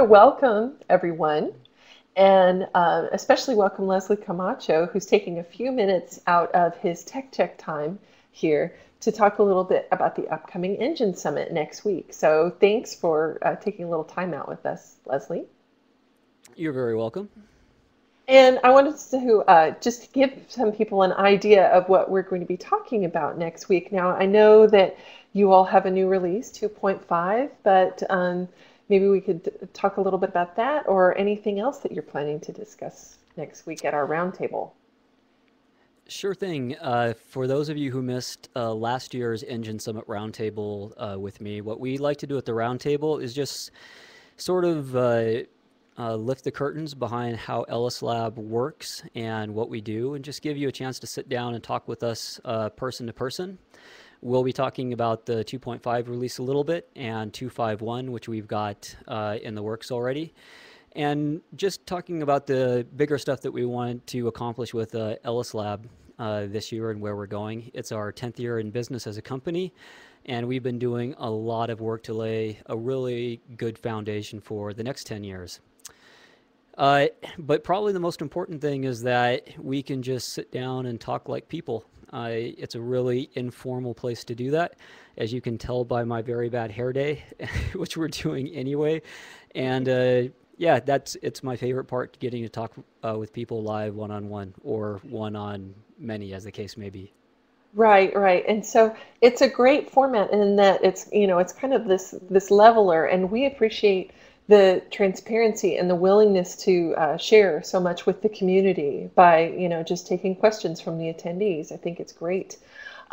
to welcome everyone and especially welcome Leslie Camacho, who's taking a few minutes out of his Tech Check time here to talk a little bit about the upcoming Engine Summit next week. So thanks for taking a little time out with us, Leslie. You're very welcome. And I wanted to just give some people an idea of what we're going to be talking about next week. Now, I know that you all have a new release, 2.5, but maybe we could talk a little bit about that or anything else that you're planning to discuss next week at our roundtable. Sure thing. For those of you who missed last year's Engine Summit Roundtable with me, what we like to do at the roundtable is just sort of lift the curtains behind how Ellis Lab works and what we do, and just give you a chance to sit down and talk with us person to person. We'll be talking about the 2.5 release a little bit and 2.5.1, which we've got in the works already. And just talking about the bigger stuff that we want to accomplish with Ellis Lab this year and where we're going. It's our 10th year in business as a company, and we've been doing a lot of work to lay a really good foundation for the next 10 years. But probably the most important thing is that we can just sit down and talk like people. It's a really informal place to do that, as you can tell by my very bad hair day, which we're doing anyway. And yeah, it's my favorite part, getting to talk with people live one-on-one or one-on-many, as the case may be. Right, right. And so it's a great format in that it's kind of this leveler, and we appreciate the transparency and the willingness to share so much with the community by, just taking questions from the attendees. I think it's great.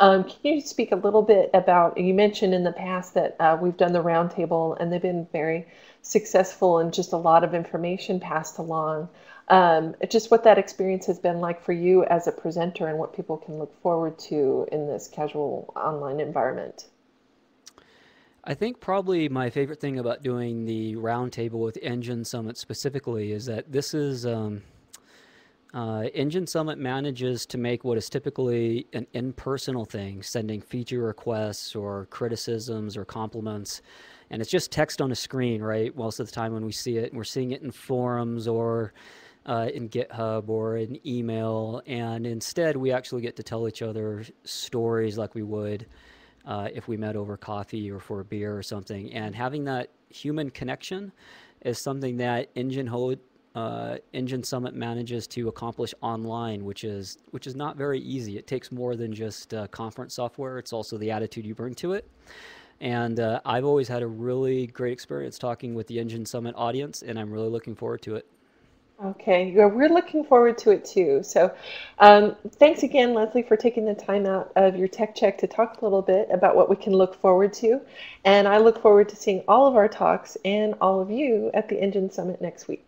Can you speak a little bit about, you mentioned in the past that we've done the roundtable and they've been very successful and just a lot of information passed along. Just what that experience has been like for you as a presenter and what people can look forward to in this casual online environment. I think probably my favorite thing about doing the roundtable with Engine Summit specifically is that this is Engine Summit manages to make what is typically an impersonal thing, sending feature requests or criticisms or compliments, and it's just text on a screen, right? Most of the time when we see it, and we're seeing it in forums or in GitHub or in email, and instead we actually get to tell each other stories like we would if we met over coffee or for a beer or something. And having that human connection is something that Engine Summit manages to accomplish online, which is not very easy. It takes more than just conference software. It's also the attitude you bring to it. And I've always had a really great experience talking with the Engine Summit audience, and I'm really looking forward to it. Okay, yeah, we're looking forward to it too. So thanks again, Leslie, for taking the time out of your tech check to talk a little bit about what we can look forward to. And I look forward to seeing all of our talks and all of you at the Engine Summit next week.